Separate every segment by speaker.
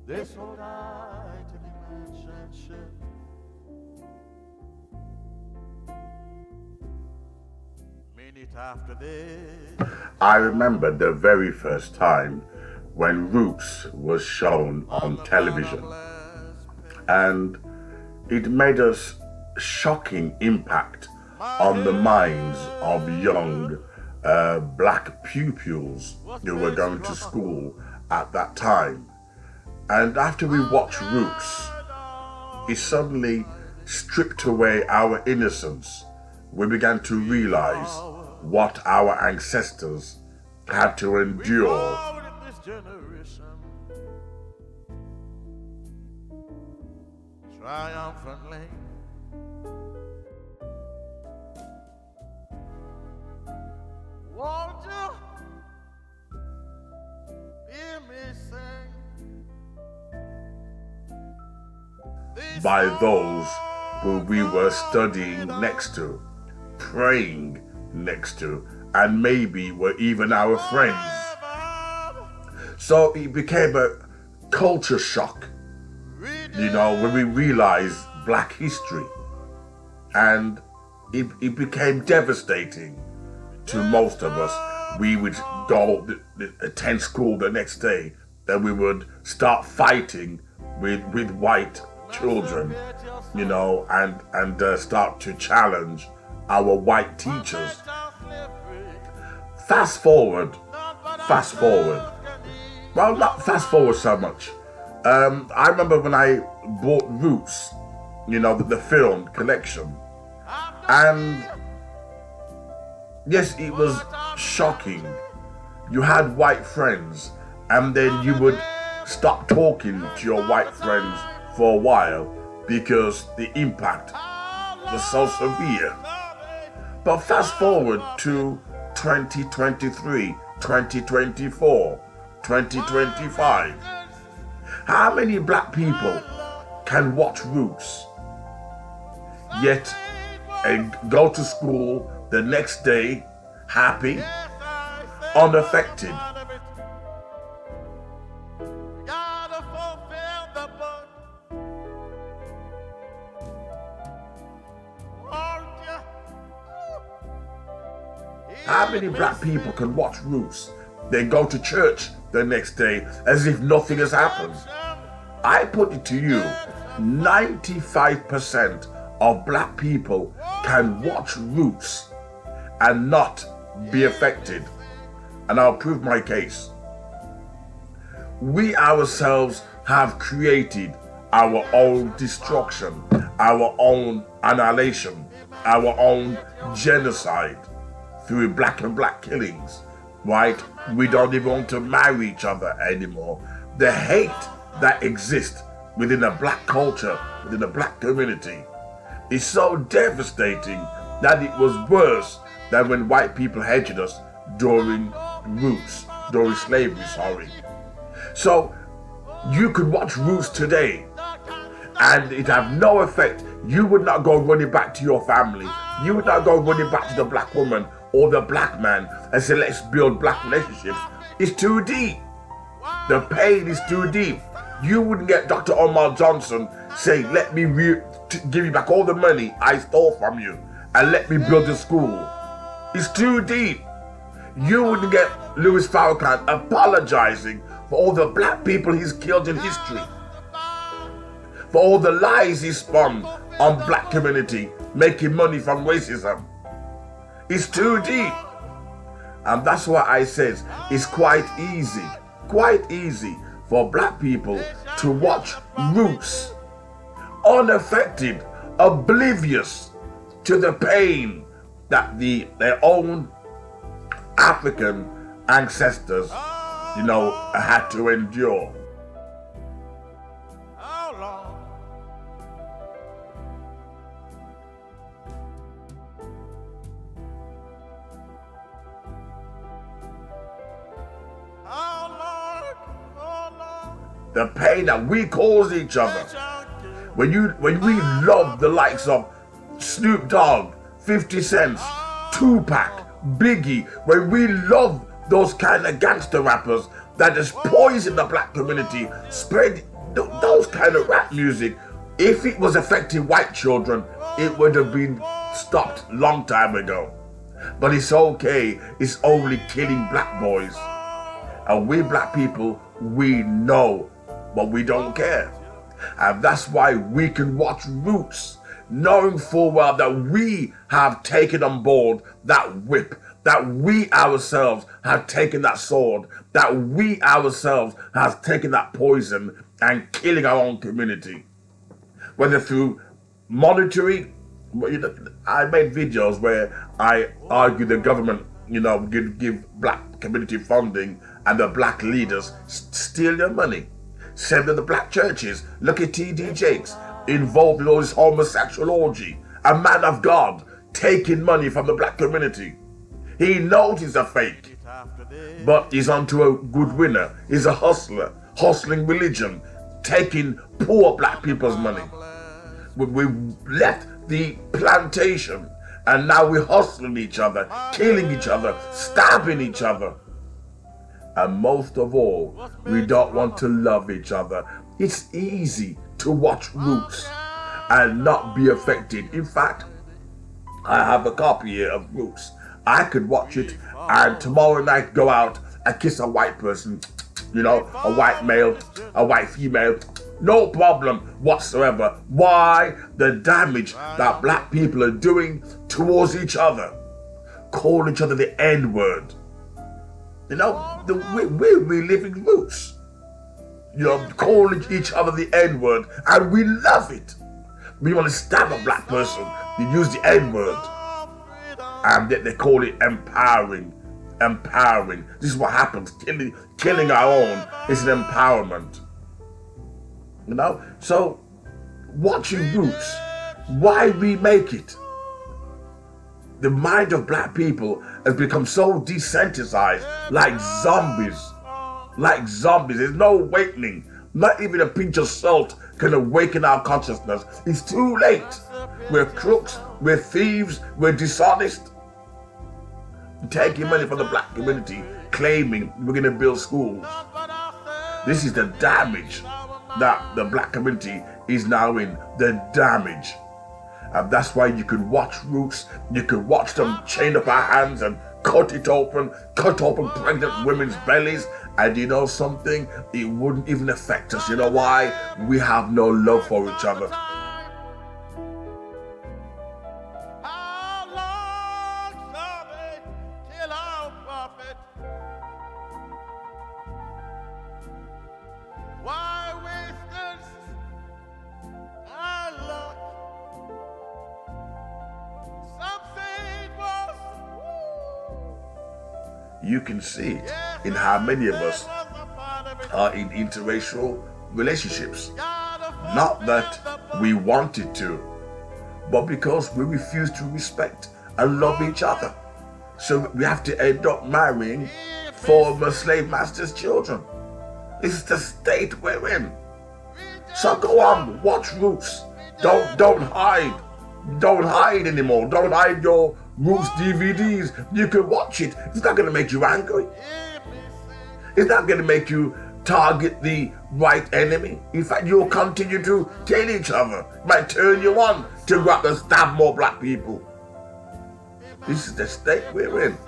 Speaker 1: This old Italy mansion ship. Minute after this,
Speaker 2: I remember the very first time when Roots was shown on television, and it made a shocking impact on the minds of young black pupils who were going to school at that time. And after we watched Roots, it suddenly stripped away our innocence. We began to realize what our ancestors had to endure.
Speaker 1: this generation triumphantly. Won't you hear me sing?
Speaker 2: By those who we were studying next to, praying next to, and maybe were even our friends. So it became a culture shock, when we realized black history. And it became devastating to most of us. We would go attend school the next day, then we would start fighting with white children, and start to challenge our white teachers. Fast forward. Well, not fast forward so much. I remember when I bought Roots, the film collection. And yes, it was shocking. You had white friends, and then you would stop talking to your white friends for a while because the impact was so severe. But fast forward to 2023, 2024, 2025. How many black people can watch Roots, yet go to school the next day happy, unaffected? How many black people can watch Roots, then go to church the next day as if nothing has happened? I put it to you, 95% of black people can watch Roots and not be affected. And I'll prove my case. We ourselves have created our own destruction, our own annihilation, our own genocide through black and black killings, right? We don't even want to marry each other anymore. The hate that exists within a black culture, within a black community, is so devastating that it was worse than when white people hated us during slavery, So you could watch Roots today and it have no effect. You would not go running back to your family. You would not go running back to the black woman or the black man and say, let's build black relationships. It's too deep. The pain is too deep. You wouldn't get Dr. Omar Johnson saying, let me give you back all the money I stole from you and let me build a school. It's too deep. You wouldn't get Louis Farrakhan apologizing for all the black people he's killed in history, for all the lies he spun on black community, making money from racism. It's too deep. And that's why I said it's quite easy for black people to watch Roots unaffected, oblivious to the pain that their own African ancestors, had to endure. The pain that we cause each other. When we love the likes of Snoop Dogg, 50 Cent, Tupac, Biggie, when we love those kind of gangster rappers that just poison the black community, spread those kind of rap music, if it was affecting white children, it would have been stopped long time ago. But it's okay, it's only killing black boys. And we black people, we know, but we don't care. And that's why we can watch Roots, knowing full well that we have taken on board that whip, that we ourselves have taken that sword, that we ourselves have taken that poison and killing our own community. Whether through monetary, I made videos where I argue the government, give black community funding and the black leaders steal your money. Same to the black churches. Look at T.D. Jakes, involved in all this homosexual orgy. A man of God taking money from the black community. He knows he's a fake, but he's onto a good winner. He's a hustler, hustling religion, taking poor black people's money. We left the plantation and now we're hustling each other, killing each other, stabbing each other. And most of all, we don't want to love each other. It's easy to watch Roots and not be affected. In fact, I have a copy here of Roots. I could watch it and tomorrow night go out and kiss a white person, a white male, a white female. No problem whatsoever. Why? The damage that black people are doing towards each other. Calling each other the N-word. We're reliving Roots. Calling each other the N-word, and we love it. We want to stab a black person, they use the N-word. And yet they call it empowering. Empowering. This is what happens. Killing our own is an empowerment. So watching Roots, why remake it? The mind of black people has become so desensitized, like zombies. Like zombies. There's no awakening. Not even a pinch of salt can awaken our consciousness. It's too late. We're crooks, we're thieves, we're dishonest. Taking money from the black community, claiming we're going to build schools. This is the damage that the black community is now in. The damage. And that's why you could watch Roots, you could watch them chain up our hands and cut open pregnant women's bellies, and you know something? It wouldn't even affect us. You know why? We have no love for each other. You can see it in how many of us are in interracial relationships. Not that we wanted to, but because we refuse to respect and love each other. So we have to end up marrying former slave masters' children. This is the state we're in. So go on, watch Roots. Don't hide. Don't hide anymore. Don't hide your Roots DVDs. You can watch it. It's not going to make you angry. It's not going to make you target the right enemy. In fact, you'll continue to kill each other. It might turn you on to go out and stab more black people. This is the state we're in.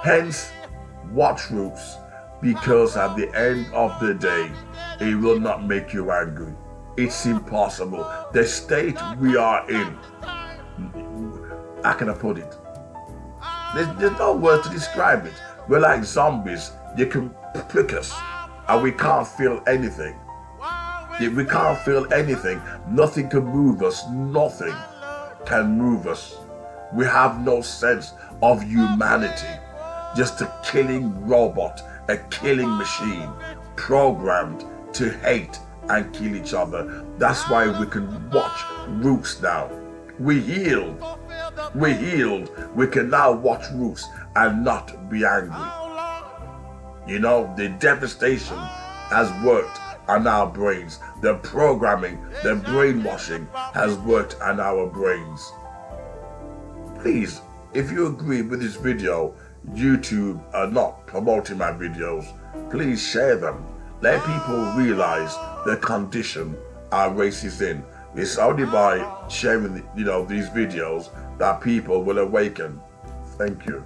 Speaker 2: Hence, watch Roots, because at the end of the day, it will not make you angry. It's impossible. The state we are in, how can I put it? There's no word to describe it. We're like zombies. You can prick us and we can't feel anything. We can't feel anything. Nothing can move us. Nothing can move us. We have no sense of humanity. Just a killing robot, a killing machine, programmed to hate and kill each other. That's why we can watch Roots now. We healed. We can now watch Roots and not be angry. The devastation has worked on our brains. the programming, the brainwashing has worked on our brains. Please, if you agree with this video, YouTube are not promoting my videos, please share them. Let people realize the condition our race is in. It's only by sharing, these videos that people will awaken. Thank you.